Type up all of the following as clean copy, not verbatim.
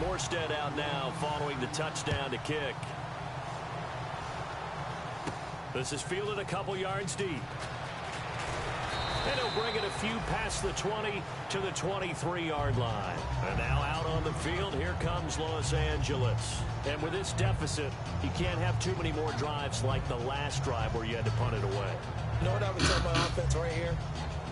Morstead out now following the touchdown to kick. This is fielded a couple yards deep. And he'll bring it a few past the 20 to the 23-yard line. And now out on the field, here comes Los Angeles. And with this deficit, you can't have too many more drives like the last drive where you had to punt it away. You know what I would tell my offense right here?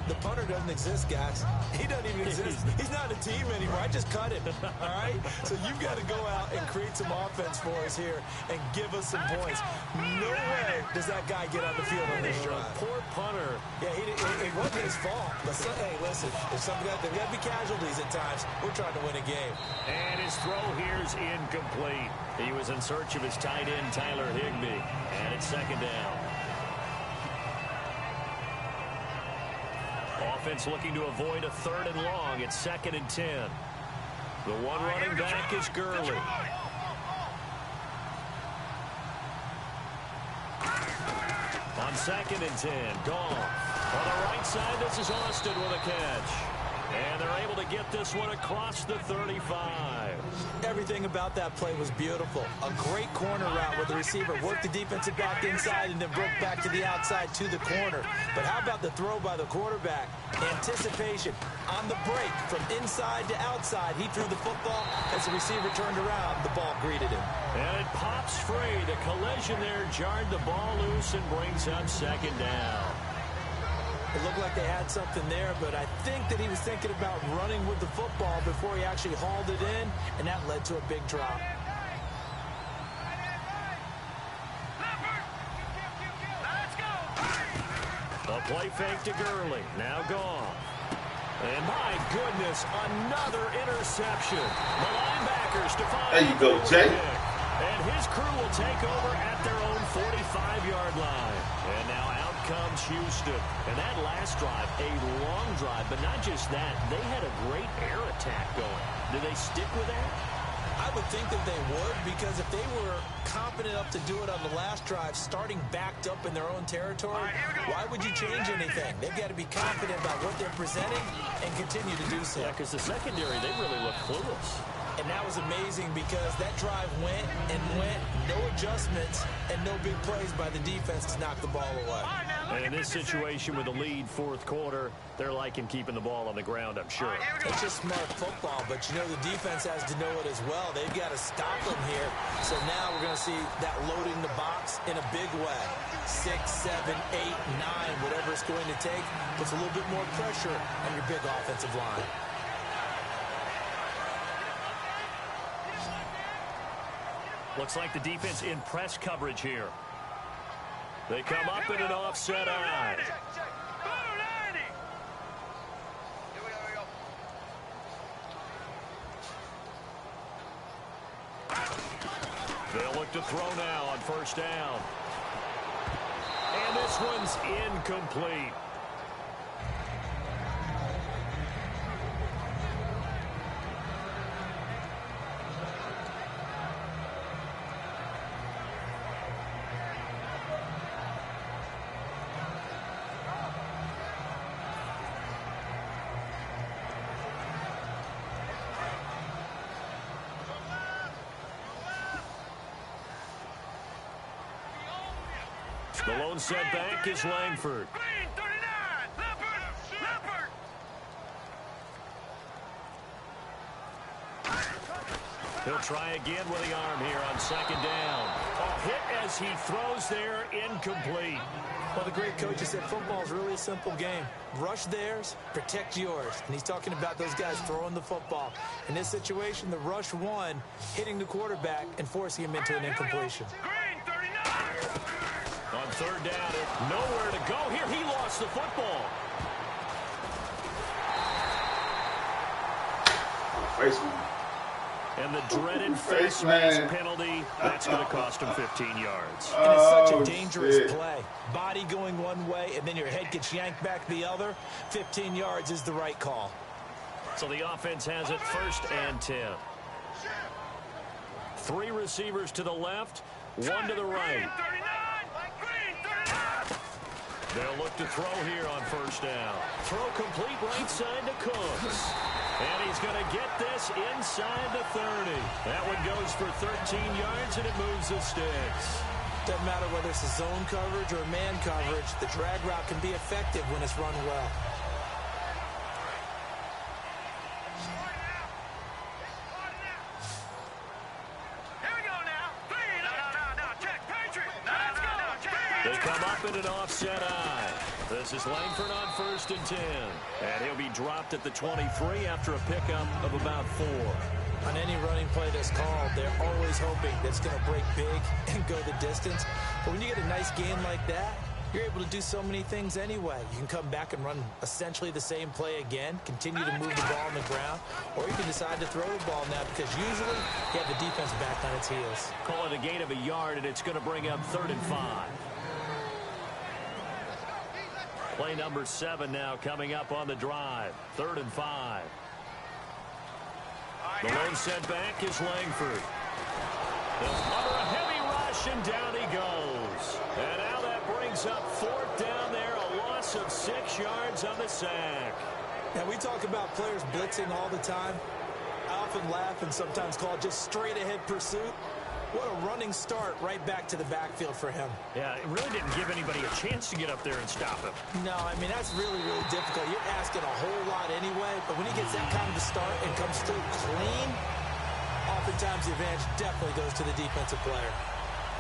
The punter doesn't exist, guys. He doesn't even exist. He's not a team anymore. I just cut him, all right? So you've got to go out and create some offense for us here and give us some points. No way does that guy get on the field on this drive. Poor punter. Yeah, it wasn't his fault. But, hey, listen, if there's got to be casualties at times, we're trying to win a game. And his throw here is incomplete. He was in search of his tight end, Tyler Higbee. And it's second down. Offense looking to avoid a 3rd and long. It's 2nd and 10. The one running back is Gurley. On 2nd and 10, Goff. On the right side, this is Austin with a catch. And they're able to get this one across the 35. Everything about that play was beautiful. A great corner route where the receiver worked the defensive back inside and then broke back to the outside to the corner. But how about the throw by the quarterback? Anticipation on the break from inside to outside. He threw the football. As the receiver turned around, the ball greeted him. And it pops free. The collision there jarred the ball loose and brings up 2nd down. It looked like they had something there, but I think that he was thinking about running with the football before he actually hauled it in, and that led to a big drop. A play fake to Gurley. Now gone. And my goodness, another interception. The linebackers define. There you go, Jay. And his crew will take over at their own 45-yard line. And now out comes Houston. And that last drive, a long drive, but not just that. They had a great air attack going. Do they stick with that? I would think that they would, because if they were confident enough to do it on the last drive, starting backed up in their own territory, why would you change anything? They've got to be confident about what they're presenting and continue to do so. Yeah, because the secondary, they really look clueless. And that was amazing because that drive went and went, no adjustments, and no big plays by the defense to knock the ball away. And in this situation with a lead 4th quarter, they're liking keeping the ball on the ground, I'm sure. It's just smart football, but you know the defense has to know it as well. They've got to stop them here. So now we're going to see that loading the box in a big way. 6, 7, 8, 9, whatever it's going to take, puts a little bit more pressure on your big offensive line. Looks like the defense in press coverage here. They come up in an offset eye. They'll look to throw now on 1st down. And this one's incomplete. The lone setback is Langford. He'll try again with the arm here on 2nd down. A hit as he throws there, incomplete. Well, the great coach has said football is really a simple game. Rush theirs, protect yours. And he's talking about those guys throwing the football. In this situation, the rush won, hitting the quarterback and forcing him into an incompletion. On 3rd down, nowhere to go here. He lost the football. Face man. And the dreaded face mask penalty, that's going to cost him 15 yards. And it's such a dangerous play. Body going one way, and then your head gets yanked back the other. 15 yards is the right call. So the offense has it 1st and 10. 3 receivers to the left, 1 to the right. They'll look to throw here on 1st down. Throw complete right side to Cooks. And he's going to get this inside the 30. That one goes for 13 yards, and it moves the sticks. Doesn't matter whether it's a zone coverage or man coverage, the drag route can be effective when it's run well. They come up in an offset eye. This is Langford on 1st and 10. And he'll be dropped at the 23 after a pickup of about 4. On any running play that's called, they're always hoping that it's going to break big and go the distance. But when you get a nice gain like that, you're able to do so many things anyway. You can come back and run essentially the same play again, continue to move the ball on the ground, or you can decide to throw the ball now because usually you have the defense back on its heels. Call it a gain of a yard, and it's going to bring up 3rd and 5. Play number 7 now coming up on the drive. 3rd and 5. The lone setback is Langford. Under a heavy rush, and down he goes. And now that brings up 4th down there, a loss of 6 yards on the sack. Now, we talk about players blitzing all the time. I often laugh and sometimes call it just straight-ahead pursuit. What a running start right back to the backfield for him. Yeah, it really didn't give anybody a chance to get up there and stop him. No, I mean, that's really, really difficult. You're asking a whole lot anyway, but when he gets that kind of a start and comes through clean, oftentimes the advantage definitely goes to the defensive player.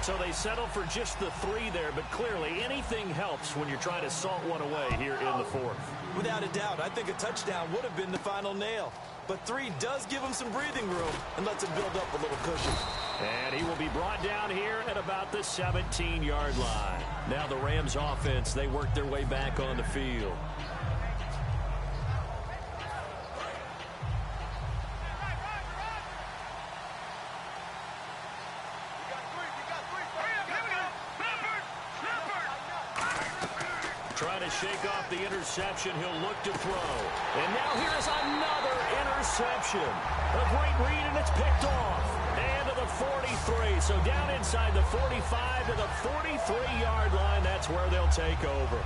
So they settle for just the 3 there, but clearly anything helps when you're trying to salt one away here in the 4th. Without a doubt, I think a touchdown would have been the final nail. But 3 does give him some breathing room and lets him build up a little cushion. And he will be brought down here at about the 17-yard line. Now the Rams offense, they work their way back on the field. Trying to shake off the interception. He'll look to throw. And now here's another interception. A great read, and it's picked off. And to the 43. So down inside the 45 to the 43-yard line. That's where they'll take over.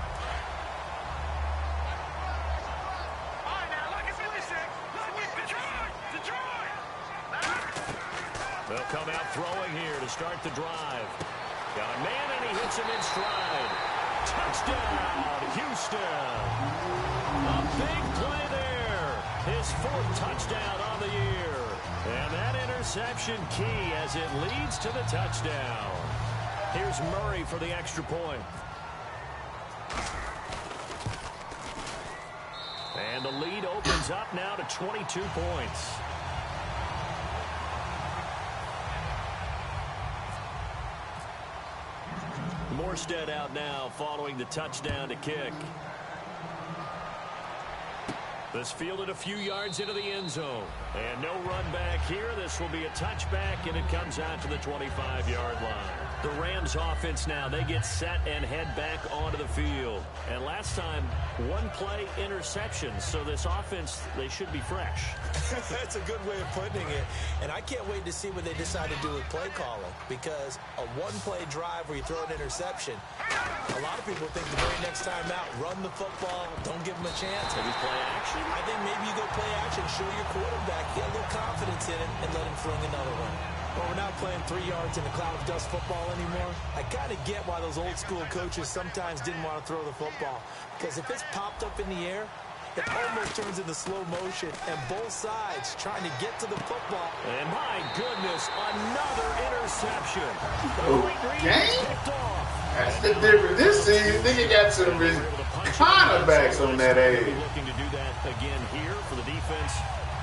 They'll come out throwing here to start the drive. Got a man, and he hits him in stride. Touchdown, Houston. A big play there. His 4th touchdown on the year. And that interception key as it leads to the touchdown. Here's Murray for the extra point. And the lead opens up now to 22 points. Morstead out now following the touchdown to kick. This fielded a few yards into the end zone. And no run back here. This will be a touchback, and it comes out to the 25-yard line. The Rams offense now, they get set and head back onto the field. And last time, 1 play interception. So this offense, they should be fresh. That's a good way of putting it. And I can't wait to see what they decide to do with play calling. Because a 1-play drive where you throw an interception, a lot of people think the very next time out, run the football, don't give them a chance. Maybe play action? I think maybe you go play action, show your quarterback, get a little confidence in it, and let him fling another one. Well, we're not playing 3 yards in a cloud of dust football anymore. I kind of get why those old school coaches sometimes didn't want to throw the football. Because if it's popped up in the air, it almost turns into slow motion, and both sides trying to get to the football. And my goodness, another interception. Okay. That's the difference. This season, then you got some cornerbacks on that edge. Looking to do that again here for the defense.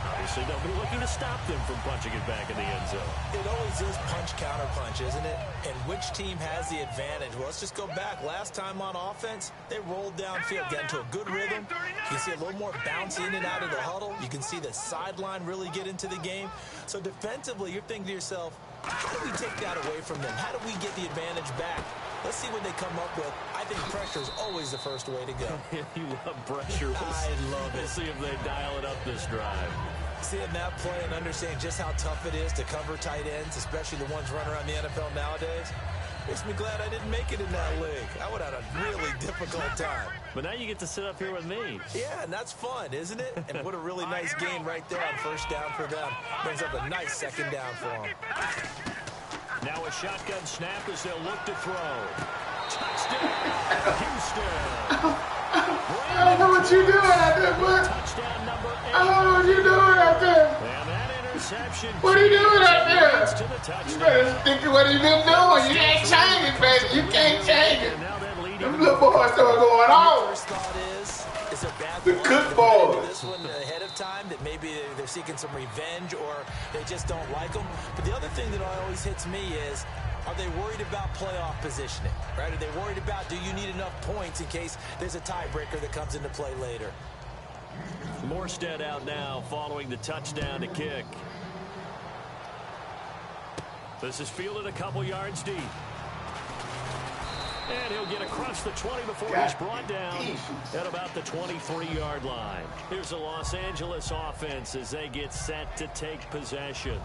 Obviously, they'll be looking to stop them from punching it back in the end zone. It always is punch-counter-punch, isn't it? And which team has the advantage? Well, let's just go back. Last time on offense, they rolled downfield, got into a good rhythm. You can see a little more bounce in and out of the huddle. You can see the sideline really get into the game. So defensively, you're thinking to yourself, how do we take that away from them? How do we get the advantage back? Let's see what they come up with. I think pressure is always the first way to go. You love pressure. I love it. We'll see if they dial it up this drive. Seeing that play and understanding just how tough it is to cover tight ends, especially the ones running around the NFL nowadays, Makes me glad I didn't make it in that league. I would have had a really difficult time. But now you get to sit up here with me. Yeah, and that's fun, isn't it? And what a really nice gain right there on first down for them. Brings up a nice second down for them. Now a shotgun snap as they'll look to throw. Touchdown, Houston. I don't know what you're doing out there, bud. Touchdown number 8. I don't know what you're doing out there. And that interception. What are you doing out there? To the touchdown. You better stick to what you've been doing. You can't change it, baby. You can't change it. Them little boys start going off. First thought is there bad The good boys. This one ahead of time that maybe they're seeking some revenge or they just don't like them. But the other thing that always hits me is, are they worried about playoff positioning, right? Are they worried about, do you need enough points in case there's a tiebreaker that comes into play later? Morstead out now following the touchdown to kick. This is fielded a couple yards deep. And he'll get across the 20 before he's brought down at about the 23-yard line. Here's the Los Angeles offense as they get set to take possession.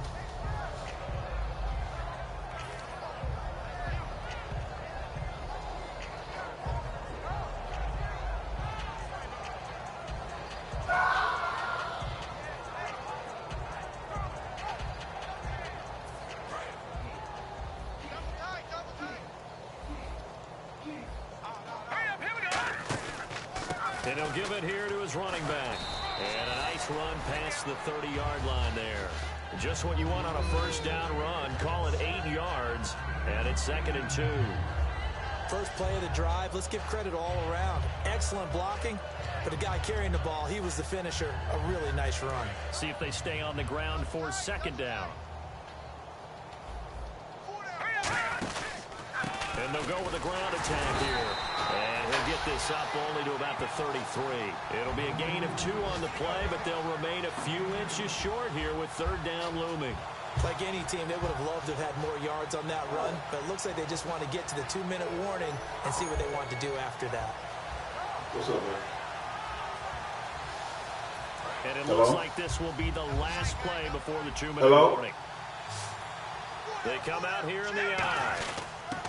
And he'll give it here to his running back. And a nice run past the 30-yard line there. Just what you want on a first down run. Call it 8 yards. And it's 2nd and 2. First play of the drive. Let's give credit all around. Excellent blocking. But the guy carrying the ball, he was the finisher. A really nice run. See if they stay on the ground for 2nd down. And they'll go with a ground attack here. And he'll get this up only to about the 33. It'll be a gain of 2 on the play, but they'll remain a few inches short here with 3rd down looming. Like any team, they would have loved to have had more yards on that run, but it looks like they just want to get to the 2-minute warning and see what they want to do after that. What's up, man? And it looks like this will be the last play before the 2-minute warning. They come out here in the eye.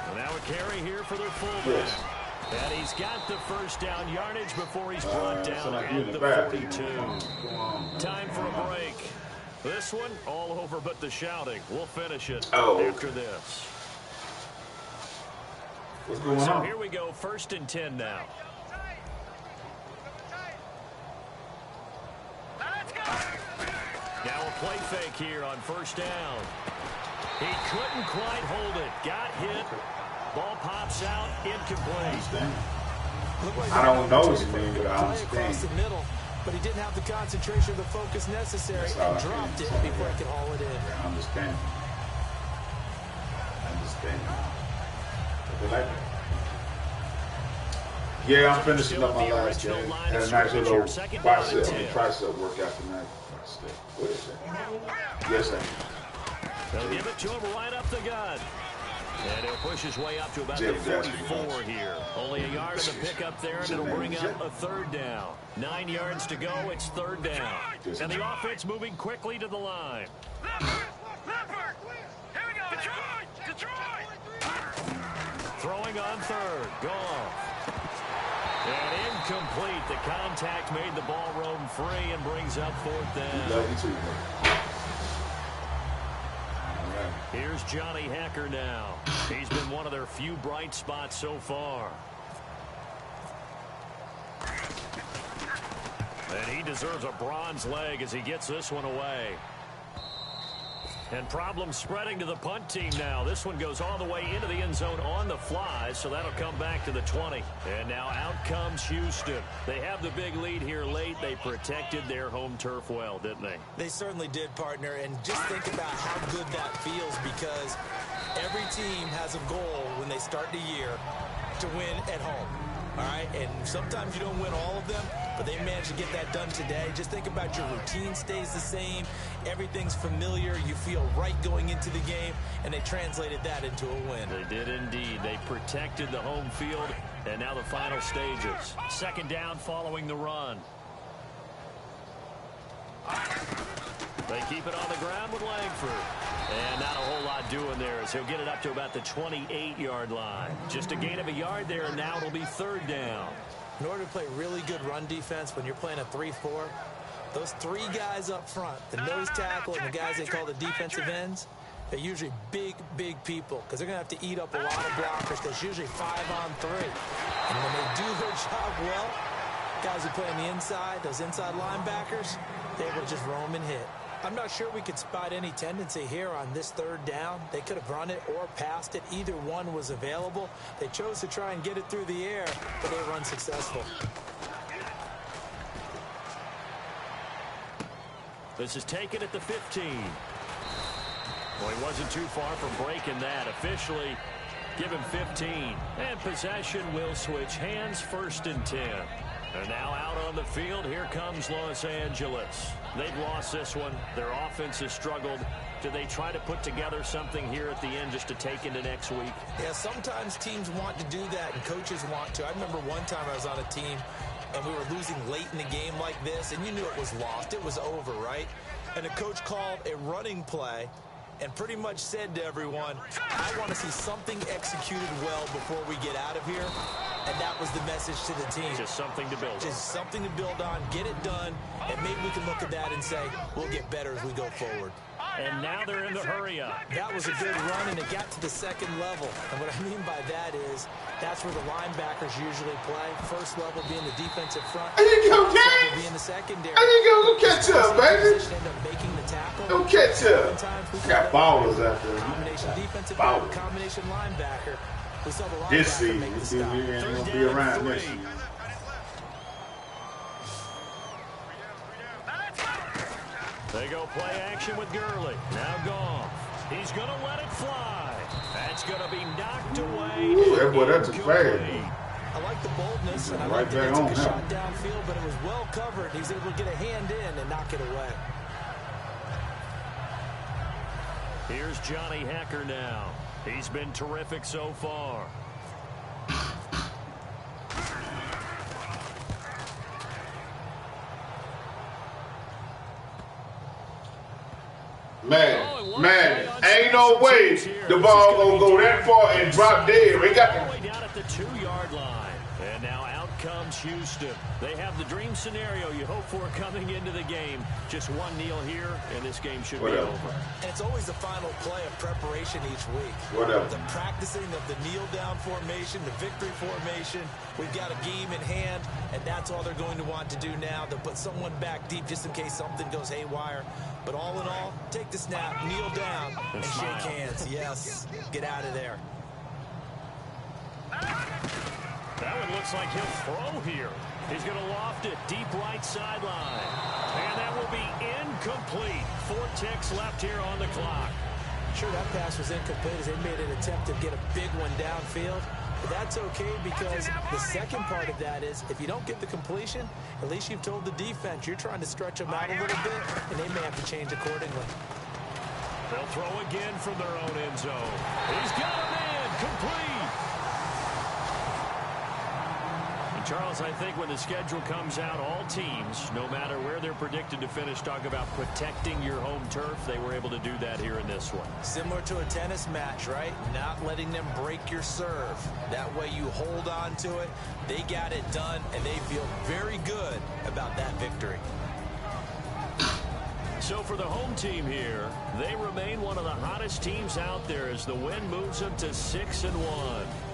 And now a carry here for their fullback. And he's got the first down yardage before he's brought down at the 42. Time for a break. This one all over but the shouting. We'll finish it after this. What's going on? So here we go, 1st and 10 now. Now a play fake here on 1st down. He couldn't quite hold it. Got hit. Ball pops out. Incomplete. I don't know his name, but I understand. Across the middle, but he didn't have the concentration or the focus necessary and dropped it before he could haul it in. I understand. Like that. Yeah, I'm finishing up my last game. Had a nice little tricep workout tonight. What is that? Yes, sir. They'll give it to him right up the gut. And he'll push his way up to about the 44 here. Only a yard of the pickup there, and it'll bring up a 3rd down. 9 yards to go, it's 3rd down. And the offense moving quickly to the line. Throwing on 3rd, Goff. And incomplete. The contact made the ball roam free and brings up 4th down. Love you too, man. Here's Johnny Hecker now. He's been one of their few bright spots so far. And he deserves a bronze leg as he gets this one away. And problems spreading to the punt team now. This one goes all the way into the end zone on the fly, so that'll come back to the 20. And now out comes Houston. They have the big lead here late. They protected their home turf well, didn't they? They certainly did, partner. And just think about how good that feels, because every team has a goal when they start the year to win at home. All right, and sometimes you don't win all of them, but they managed to get that done today. Just think about your routine stays the same. Everything's familiar. You feel right going into the game, and they translated that into a win. They did indeed. They protected the home field, and now the final stages. 2nd down following the run. They keep it on the ground with Langford. And not a whole lot doing there as he'll get it up to about the 28-yard line. Just a gain of a yard there, and now it'll be 3rd down. In order to play really good run defense when you're playing a 3-4, those 3 guys up front, the nose tackle and the guys they call the defensive ends, they're usually big, big people because they're going to have to eat up a lot of blockers. There's usually 5-on-3. And when they do their job well, guys who play on the inside, those inside linebackers, they will just roam and hit. I'm not sure we could spot any tendency here on this 3rd down. They could have run it or passed it. Either one was available. They chose to try and get it through the air, but they were unsuccessful. This is taken at the 15. Well, he wasn't too far from breaking that. Officially, give him 15. And possession will switch hands, 1st and 10. And now out on the field, here comes Los Angeles. They've lost this one. Their offense has struggled. Do they try to put together something here at the end just to take into next week? Yeah, sometimes teams want to do that and coaches want to. I remember one time I was on a team and we were losing late in the game like this, and you knew it was lost. It was over, right? And the coach called a running play and pretty much said to everyone, I want to see something executed well before we get out of here. And that was the message to the team. Just something to build on. Just something to build on, get it done, and maybe we can look at that and say, we'll get better as we go forward. And now they're in the hurry-up. That was a good run, and it got to the 2nd level. And what I mean by that is that's where the linebackers usually play. 1st level being the defensive front. There you go, gang. Being the secondary. There you go. Go catch up, baby. End up making the tackle. Go catch up. Got ballers out there. Combination defensive back, combination linebacker. We saw the linebacker this season, make the this stop. season, ain't gonna be around next season. They go play action with Gurley. Now Goff. He's going to let it fly. That's going to be knocked away. Ooh, that boy, that's a flag. I like the boldness, and I right like that he on took a shot downfield, but it was well covered. He was able to get a hand in and knock it away. Here's Johnny Hacker now. He's been terrific so far. Man, ain't no way the ball gonna go that far and drop dead. We got all the way down at the 2-yard line. And now out comes Houston. They have the dream scenario you hope for coming into the game. Just one kneel here, and this game should be over. And it's always the final play of preparation each week. The practicing of the kneel-down formation, the victory formation. We've got a game in hand, and that's all they're going to want to do now. They'll put someone back deep just in case something goes haywire. But all in all, take the snap, kneel down, and shake hands. Yes, get out of there. That one looks like he'll throw here. He's going to loft it deep right sideline. And that will be incomplete. 4 ticks left here on the clock. Sure, that pass was incomplete as they made an attempt to get a big one downfield. But that's okay because the second part of that is if you don't get the completion, at least you've told the defense you're trying to stretch them out a little bit, and they may have to change accordingly. They'll throw again from their own end zone. He's got a man complete. Charles, I think when the schedule comes out, all teams, no matter where they're predicted to finish, talk about protecting your home turf. They were able to do that here in this one. Similar to a tennis match, right? Not letting them break your serve. That way you hold on to it. They got it done, and they feel very good about that victory. So for the home team here, they remain one of the hottest teams out there as the win moves them to 6-1.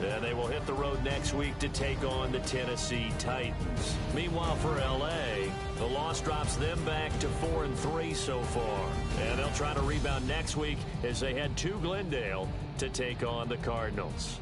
And they will hit the road next week to take on the Tennessee Titans. Meanwhile, for L.A., the loss drops them back to 4-3 so far. And they'll try to rebound next week as they head to Glendale to take on the Cardinals.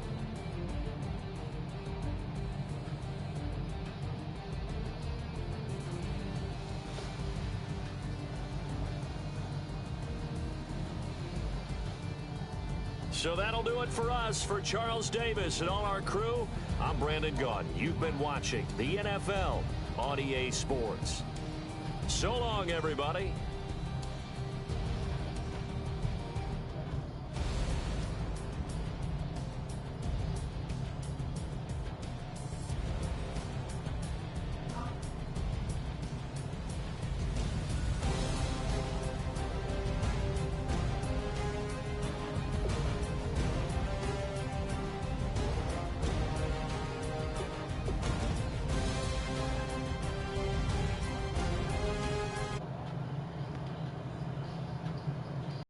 So that'll do it for us. For Charles Davis and all our crew, I'm Brandon Gaudin. You've been watching the NFL on EA Sports. So long, everybody.